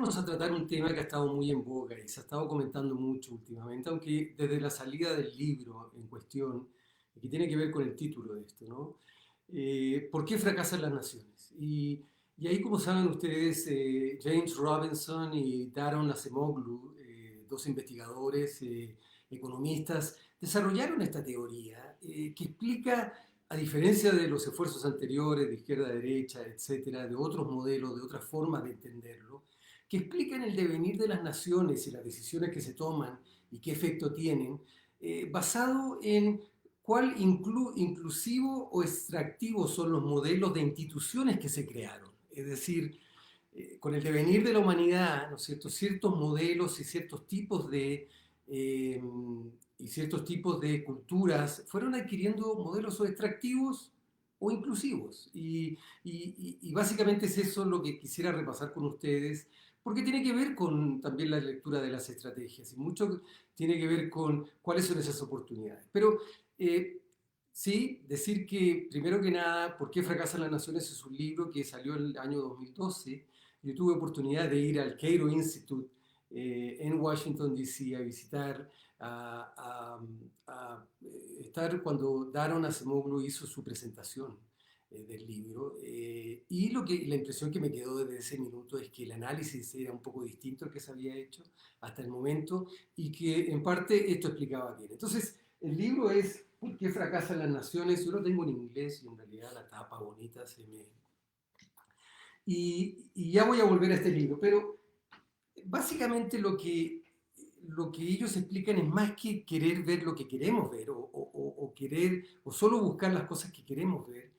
vamos a tratar un tema que ha estado muy en boga y se ha estado comentando mucho últimamente, aunque desde la salida del libro en cuestión, y que tiene que ver con el título de esto, ¿no? ¿Por qué fracasan las naciones? Y ahí, como saben ustedes, James Robinson y Daron Acemoglu, dos investigadores, economistas, desarrollaron esta teoría que explica, a diferencia de los esfuerzos anteriores de izquierda a derecha, etcétera, de otros modelos, de otras formas de entenderlo, que explican el devenir de las naciones y las decisiones que se toman y qué efecto tienen, basado en cuál inclusivo o extractivo son los modelos de instituciones que se crearon. Es decir, con el devenir de la humanidad, ¿no es cierto?, ciertos modelos eh, y ciertos tipos de culturas fueron adquiriendo modelos o extractivos o inclusivos. Y básicamente es eso lo que quisiera repasar con ustedes, porque tiene que ver con también la lectura de las estrategias y mucho tiene que ver con cuáles son esas oportunidades. Pero eh, sí, decir que, primero que nada, ¿Por qué fracasan las naciones? Es un libro que salió en el año 2012. Yo tuve oportunidad de ir al Cato Institute en Washington, D.C. a visitar, estar cuando Daron Acemoglu hizo su presentación del libro. Y la impresión que me quedó desde ese minuto es que el análisis era un poco distinto al que se había hecho hasta el momento y que en parte esto explicaba bien. Entonces, el libro es ¿Por qué fracasan las naciones? Yo lo tengo en inglés y en realidad la tapa bonita se me... Y ya voy a volver a este libro, pero básicamente lo que ellos explican es más que querer ver lo que queremos ver o querer o solo buscar las cosas que queremos ver.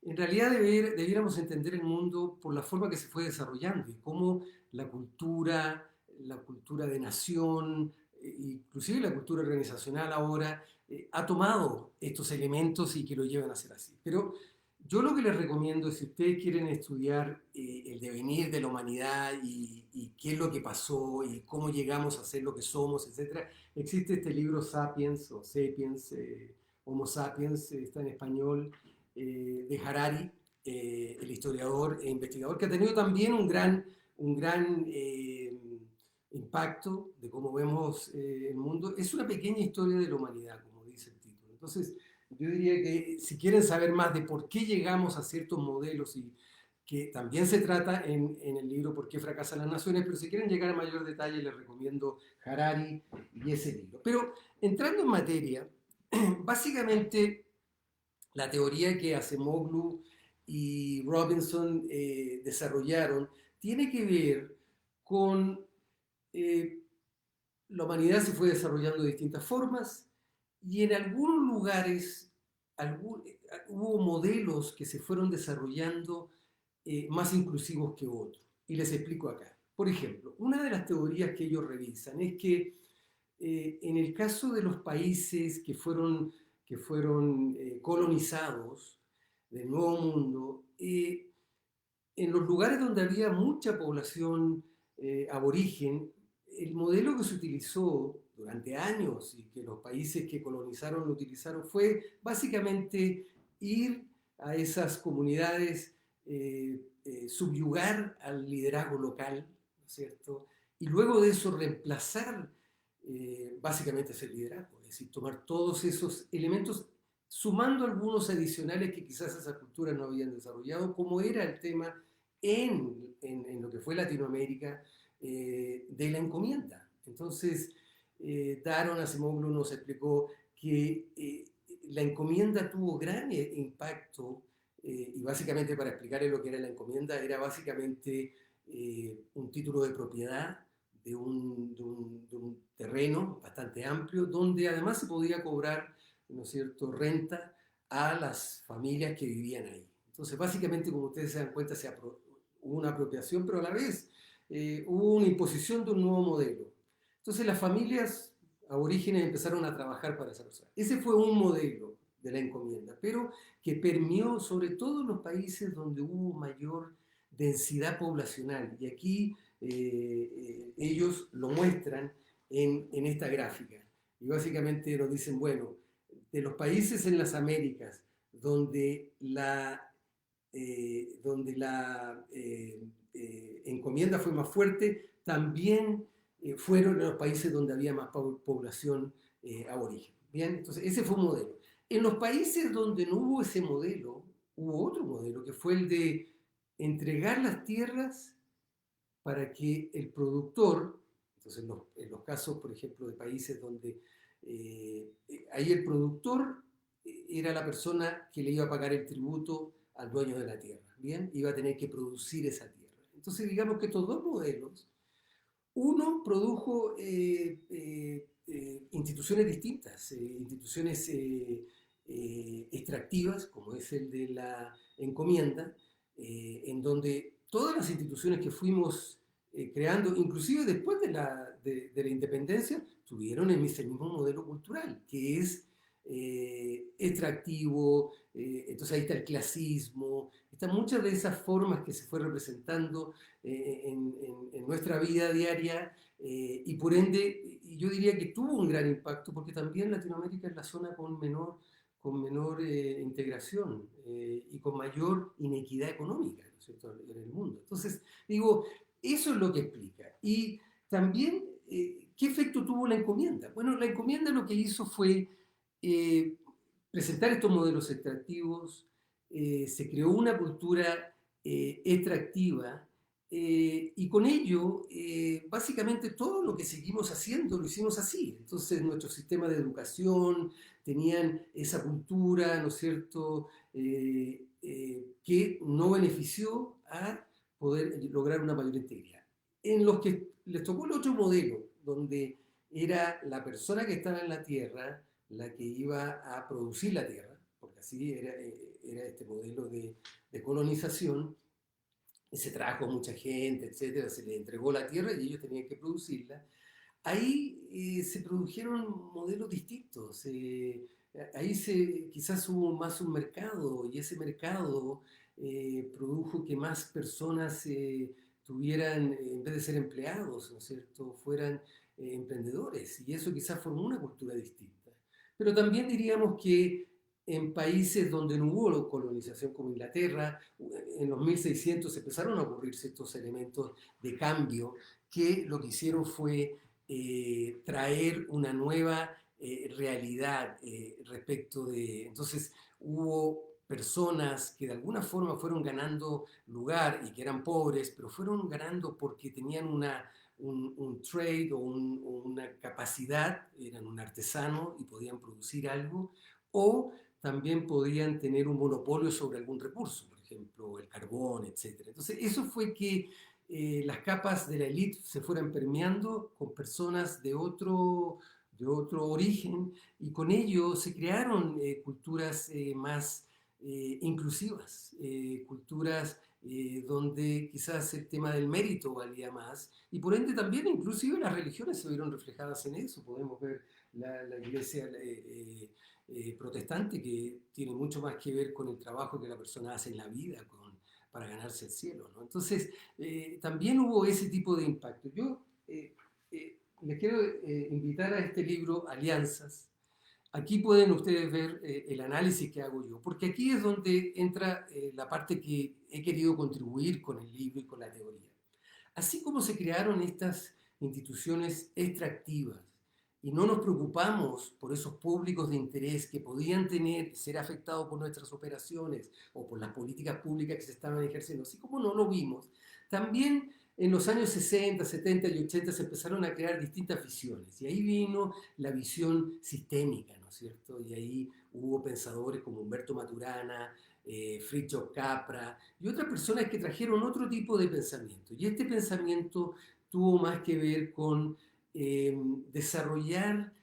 En realidad debiéramos entender el mundo por la forma que se fue desarrollando y cómo la cultura de nación, inclusive la cultura organizacional ahora, ha tomado estos elementos y que lo llevan a ser así. Pero yo lo que les recomiendo es si ustedes quieren estudiar el devenir de la humanidad y qué es lo que pasó y cómo llegamos a ser lo que somos, etcétera, existe este libro Sapiens o Sapiens, Homo Sapiens, está en español, de Harari, el historiador e investigador, que ha tenido también un gran impacto de cómo vemos el mundo. Es una pequeña historia de la humanidad, como dice el título. Entonces, yo diría que si quieren saber más de por qué llegamos a ciertos modelos y que también se trata en el libro ¿Por qué fracasan las naciones? Pero si quieren llegar a mayor detalle les recomiendo Harari y ese libro. Pero entrando en materia, básicamente la teoría que Acemoglu y Robinson desarrollaron tiene que ver con eh, la humanidad se fue desarrollando de distintas formas y en algunos lugares algún, hubo modelos que se fueron desarrollando más inclusivos que otros. Y les explico acá. Por ejemplo, una de las teorías que ellos revisan es que en el caso de los países que fueron colonizados del Nuevo Mundo, en los lugares donde había mucha población aborigen, el modelo que se utilizó durante años y que los países que colonizaron lo utilizaron fue básicamente ir a esas comunidades, subyugar al liderazgo local, ¿no es cierto? Y luego de eso reemplazar básicamente ese liderazgo, es decir, tomar todos esos elementos sumando algunos adicionales que quizás esas culturas no habían desarrollado, como era el tema en lo que fue Latinoamérica de la encomienda. Entonces, Daron Acemoglu nos explicó que la encomienda tuvo gran impacto y básicamente para explicarle lo que era la encomienda era básicamente un título de propiedad de un terreno bastante amplio donde además se podía cobrar, ¿no es cierto?, renta a las familias que vivían ahí. Entonces, básicamente, como ustedes se dan cuenta, hubo una apropiación, pero a la vez hubo una imposición de un nuevo modelo. Entonces, las familias aborígenes empezaron a trabajar para esa persona. Ese fue un modelo de la encomienda, pero que permeó sobre todo en los países donde hubo mayor densidad poblacional. Y aquí ellos lo muestran en esta gráfica. Y básicamente nos dicen, bueno, de los países en las Américas donde la encomienda fue más fuerte, también fueron en los países donde había más población aborigen. Bien, entonces ese fue un modelo. En los países donde no hubo ese modelo, hubo otro modelo que fue el de entregar las tierras para que el productor, entonces en los casos, por ejemplo, de países donde ahí el productor era la persona que le iba a pagar el tributo al dueño de la tierra, ¿bien? Iba a tener que producir esa tierra. Entonces, digamos que estos dos modelos, uno produjo instituciones distintas, instituciones extractivas, como es el de la encomienda, en donde todas las instituciones que fuimos creando, inclusive después de la independencia, tuvieron ese mismo modelo cultural, que es extractivo, entonces ahí está el clasismo, están muchas de esas formas que se fue representando en nuestra vida diaria y por ende yo diría que tuvo un gran impacto porque también Latinoamérica es la zona con menor integración y con mayor inequidad económica, ¿no es cierto?, en el mundo. Entonces, digo, eso es lo que explica. Y también, ¿qué efecto tuvo la encomienda? Bueno, la encomienda lo que hizo fue eh, presentar estos modelos extractivos, se creó una cultura extractiva y con ello, básicamente todo lo que seguimos haciendo lo hicimos así. Entonces, nuestro sistema de educación tenían esa cultura, ¿no es cierto?, que no benefició a poder lograr una mayor integridad. En los que les tocó el otro modelo, donde era la persona que estaba en la tierra la que iba a producir la tierra, porque así era este modelo de colonización, y se trajo mucha gente, etcétera, se les entregó la tierra y ellos tenían que producirla. Ahí se produjeron modelos distintos. Ahí quizás hubo más un mercado y ese mercado produjo que más personas tuvieran, en vez de ser empleados, ¿no es cierto?, fueran emprendedores y eso quizás formó una cultura distinta. Pero también diríamos que en países donde no hubo colonización como Inglaterra, en los 1600 empezaron a ocurrirse estos elementos de cambio que lo que hicieron fue traer una nueva realidad respecto de... Entonces hubo personas que de alguna forma fueron ganando lugar y que eran pobres, pero fueron ganando porque tenían un trade o una capacidad, eran un artesano y podían producir algo, o también podían tener un monopolio sobre algún recurso, por ejemplo, el carbón, etc. Entonces, eso fue que las capas de la élite se fueran permeando con personas de otro origen y con ello se crearon culturas más inclusivas, culturas donde quizás el tema del mérito valía más y por ende también inclusive las religiones se vieron reflejadas en eso. Podemos ver la iglesia protestante que tiene mucho más que ver con el trabajo que la persona hace en la vida para ganarse el cielo, ¿no? Entonces, también hubo ese tipo de impacto. Yo les quiero invitar a este libro, Alianzas. Aquí pueden ustedes ver el análisis que hago yo, porque aquí es donde entra la parte que he querido contribuir con el libro y con la teoría. Así como se crearon estas instituciones extractivas y no nos preocupamos por esos públicos de interés que podían ser afectados por nuestras operaciones o por las políticas públicas que se estaban ejerciendo, así como no lo vimos, también en los años 60, 70 y 80 se empezaron a crear distintas visiones y ahí vino la visión sistémica, ¿no es cierto? Y ahí hubo pensadores como Humberto Maturana, Fritjof Capra y otras personas que trajeron otro tipo de pensamiento. Y este pensamiento tuvo más que ver con desarrollar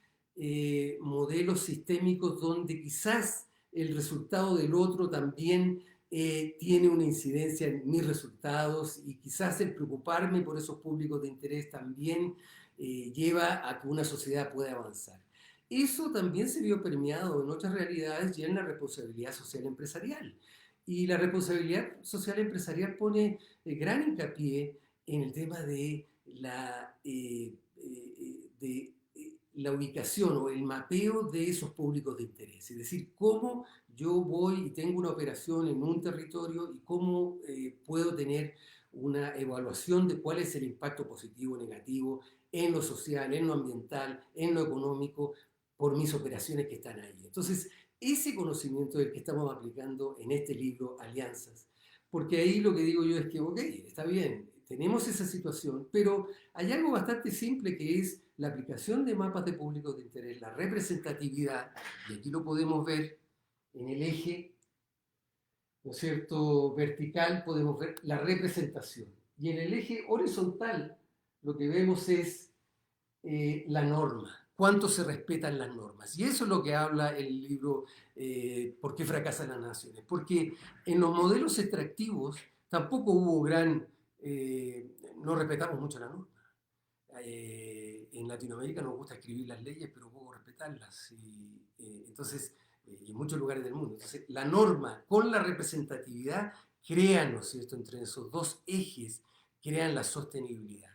modelos sistémicos donde quizás el resultado del otro también tiene una incidencia en mis resultados y quizás el preocuparme por esos públicos de interés también lleva a que una sociedad pueda avanzar. Eso también se vio permeado en otras realidades y en la responsabilidad social empresarial. Y la responsabilidad social empresarial pone gran hincapié en el tema de la ubicación o el mapeo de esos públicos de interés. Es decir, cómo yo voy y tengo una operación en un territorio y cómo puedo tener una evaluación de cuál es el impacto positivo o negativo en lo social, en lo ambiental, en lo económico, por mis operaciones que están ahí. Entonces, ese conocimiento es el que estamos aplicando en este libro, Alianzas, porque ahí lo que digo yo es que, ok, está bien, tenemos esa situación, pero hay algo bastante simple que es la aplicación de mapas de públicos de interés, la representatividad, y aquí lo podemos ver en el eje, ¿no es cierto?, vertical, podemos ver la representación. Y en el eje horizontal lo que vemos es la norma, cuánto se respetan las normas. Y eso es lo que habla el libro ¿Por qué fracasan las naciones? Porque en los modelos extractivos tampoco hubo no respetamos mucho la norma. En Latinoamérica nos gusta escribir las leyes, pero poco respetarlas. Y en muchos lugares del mundo. Entonces, la norma con la representatividad crean, ¿no es cierto?, entre esos dos ejes, crean la sostenibilidad.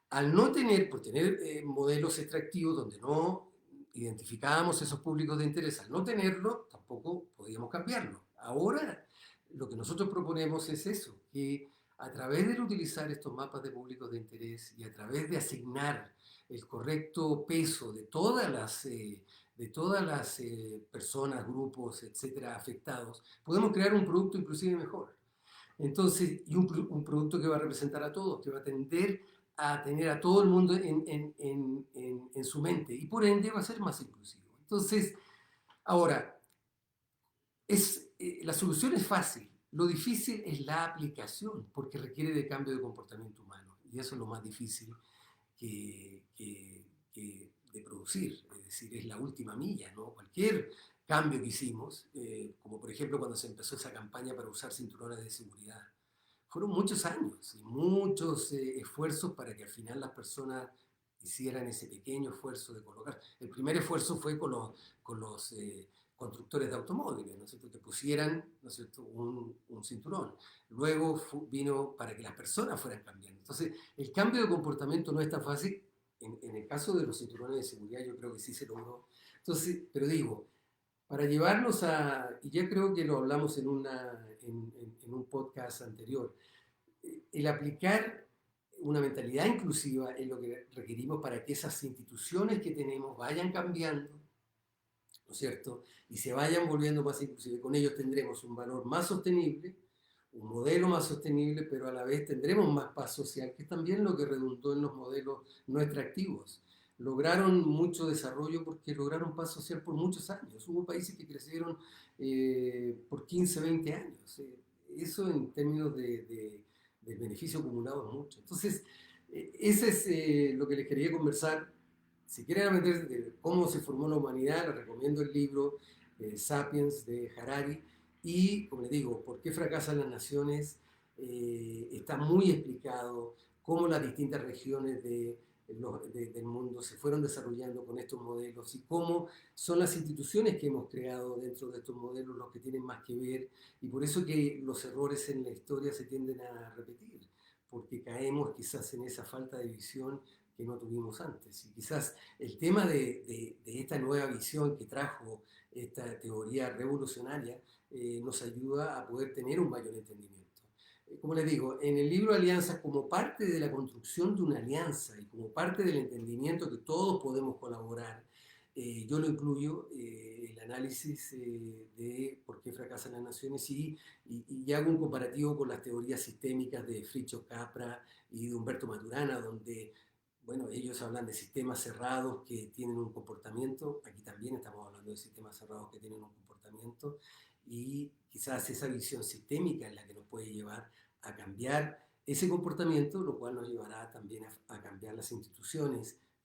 Al no tener, por tener modelos extractivos donde no identificábamos esos públicos de interés, al no tenerlo, tampoco podíamos cambiarlo. Ahora, lo que nosotros proponemos es eso, que a través de utilizar estos mapas de públicos de interés y a través de asignar el correcto peso de todas las personas, grupos, etcétera, afectados, podemos crear un producto inclusive mejor. Entonces, y un producto que va a representar a todos, que va a tender a tener a todo el mundo en su mente y por ende va a ser más inclusivo. Entonces, ahora, la solución es fácil, lo difícil es la aplicación porque requiere de cambio de comportamiento humano y eso es lo más difícil de producir, es decir, es la última milla, ¿no? Cualquier cambio que hicimos, como por ejemplo cuando se empezó esa campaña para usar cinturones de seguridad, fueron muchos años y muchos esfuerzos para que al final las personas hicieran ese pequeño esfuerzo de colocar. El primer esfuerzo fue con los constructores de automóviles, ¿no es cierto?, que pusieran, ¿no es cierto?, un cinturón. Luego vino para que las personas fueran cambiando. Entonces, el cambio de comportamiento no es tan fácil. En el caso de los cinturones de seguridad yo creo que sí se logró. Entonces, pero digo, para llevarnos y ya creo que lo hablamos en un podcast anterior, el aplicar una mentalidad inclusiva es lo que requerimos para que esas instituciones que tenemos vayan cambiando, ¿no es cierto? Y se vayan volviendo más inclusivas. Con ellos tendremos un valor más sostenible, un modelo más sostenible, pero a la vez tendremos más paz social, que es también lo que redundó en los modelos no extractivos. Lograron mucho desarrollo porque lograron paz social por muchos años. Hubo países que crecieron por 15, 20 años. Eso en términos del beneficio acumulado es mucho. Entonces, ese es lo que les quería conversar. Si quieren aprender de cómo se formó la humanidad, les recomiendo el libro Sapiens de Harari. Y, como les digo, por qué fracasan las naciones, está muy explicado cómo las distintas regiones del mundo se fueron desarrollando con estos modelos y cómo son las instituciones que hemos creado dentro de estos modelos los que tienen más que ver, y por eso que los errores en la historia se tienden a repetir, porque caemos quizás en esa falta de visión que no tuvimos antes. Y quizás el tema de esta nueva visión que trajo esta teoría revolucionaria nos ayuda a poder tener un mayor entendimiento. Como les digo, en el libro Alianzas, como parte de la construcción de una alianza y como parte del entendimiento que todos podemos colaborar, yo lo incluyo, el análisis de por qué fracasan las naciones y hago un comparativo con las teorías sistémicas de Fritjof Capra y de Humberto Maturana, donde bueno, ellos hablan de sistemas cerrados que tienen un comportamiento, aquí también estamos hablando de sistemas cerrados que tienen un comportamiento, y quizás esa visión sistémica es la que nos puede llevar a cambiar ese comportamiento, lo cual nos llevará también a cambiar las instituciones